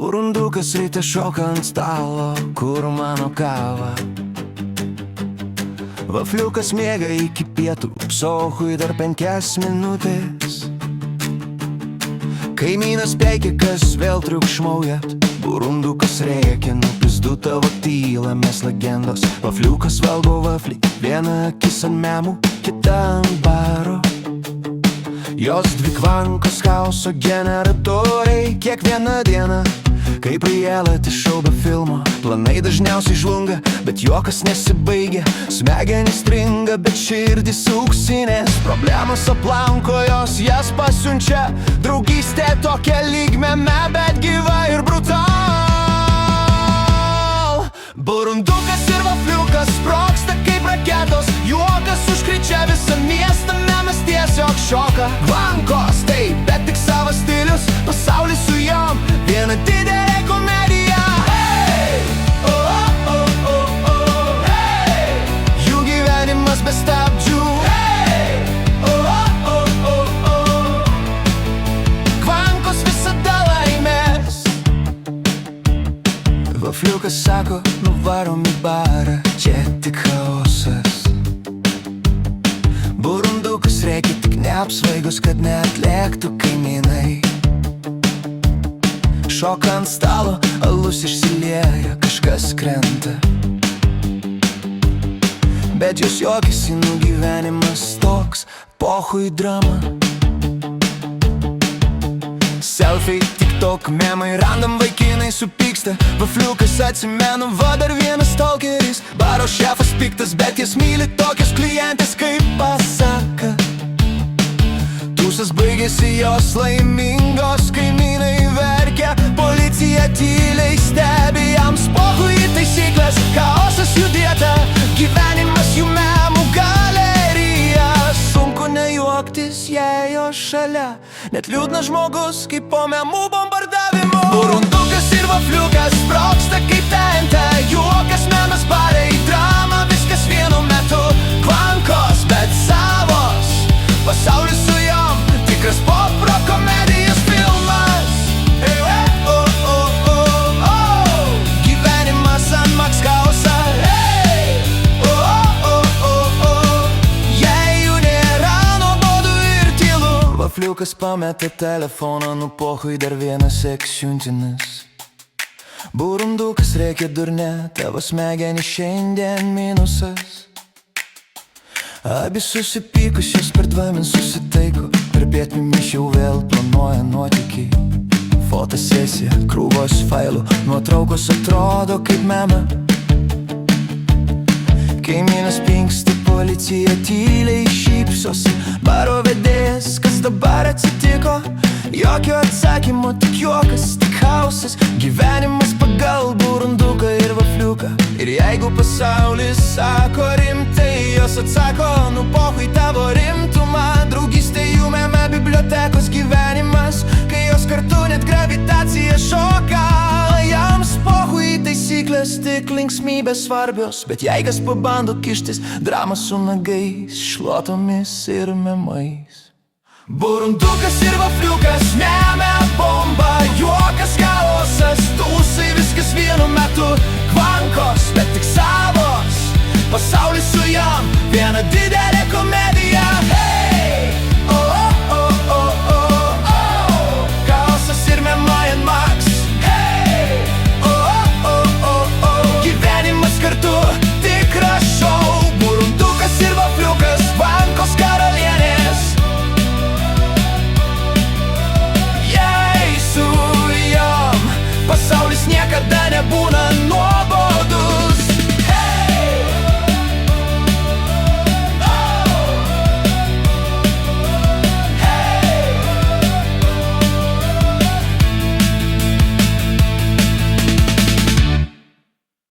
Burundukas ryte šoka ant stalo, kur mano kava. Vafliukas miega iki pietų, psohui dar 5 minutės. Kaimynas peikia, kas vėl triukšmauja. Burundukas rėkia, pizdu tavo tylą, mes legendos. Vafliukas valgo vaflį, viena akis ant memų, kita ant baro. Jos 2 kvankos chaoso generatoriai kiekvieną dieną. Kaip reality show be filmo, planai dažniausiai žlunga, bet juokas nesibaigia. Smegenys stringa, bet širdys auksinės. Problemos aplanko jos, jas pasiunčia. Draugystė tokia lygmeme, bet gyva ir brutal. Burundukas ir vafliukas sprogsta kaip raketos. Juokas užkrečia visą miestą, memas tiesiog šoka. Kvankos, taip, bet tik savas stilius. Pasaulis su jom, viena didelė komedija. Hey! Oh, oh, oh, oh, oh. Hey! Jų gyvenimas be stabdžių. Hey! Oh, oh, oh, oh, oh. Kvankos visada laimės. Vafliukas sako, nuvarom į barą, čia tik chaosas. Burundukas reikia tik neapsvaigus, kad neatlėktų kaimynai. Šoka ant stalo, alus išsilieja, kažkas krenta. Bet jos juokiasi, gyvenimas toks, pohui drama. Selfiai, TikTok, memai, random vaikinai supyksta. Vafliukas atsimena, va dar vienas stalkeris. Baro šefas piktas, bet jas myli tokios klientės kaip pasaka. Tūsas baigėsi, jos laimingos, kaimynai verkia. Policija tyliai stebi, jams pohui į taisyklės. Chaosas jų dieta, gyvenimas jų memų galerija. Sunku nejuoktis, jei jo šalia. Net liūdnas žmogus, kaip po memų bombardavimo. Burundukas ir vafliukas sprogsta kaip TNT. Juokas, memas, barai, drama, viskas vienu metu. Kvankos, bet savos, pasaulis su jom, tikras pop rock komedijos filmas. Hey, oh, oh, oh, oh. Gyvenimas ant Max chaosą. Hey, oh, oh, oh, oh. Jei jų nėra, nuobodu ir tylu. Vafliukas pameta telefoną, pohui dar vienas siuntinis. Burundukas reikia durne, tavo smegenys šiandien minusas. Abi susipykusios per 2 min susitaiko. Per pietmimiš jau vėl planuoja nuotykį. Fotosesija, krūvos failų, nuotraukos atrodo kaip mema. Kaimynas pinksta, policija tyliai šypsosi. Baro vedėjas, kas dabar atsitiko? Jokio atsakymo, tik juokas, tik chaosas. Gyvenimas pagal burunduką ir vafliuką. Ir jeigu pasaulis sako rimtai, jos atsako, pohui tavo rimtumą. Draugystė jų meme, bibliotekos gyvenimas. Kai jos kartu net gravitacija šoka. Jams pohui taisyklės, tik linksmybės svarbios. Bet jei kas pabando kištis, drama su nagais, šluotomis ir memais. Burundukas ir vafliukas, meme bomba. Juokas, chaosas, tūsai, viskas vienu metu. Kvankos, bet tik savos, pasaulis su jom, viena didelė komedija. Hey! Oh, oh, oh, oh, oh, oh. Chaosas ir memai ant Max. Hey! Oh, oh, oh, oh, oh. Gyvenimas kartu, tikras šou. Burundukas ir vafliukas, kvankos karalienės. Jei su jom pasaulis niekada nebūna nuobodus.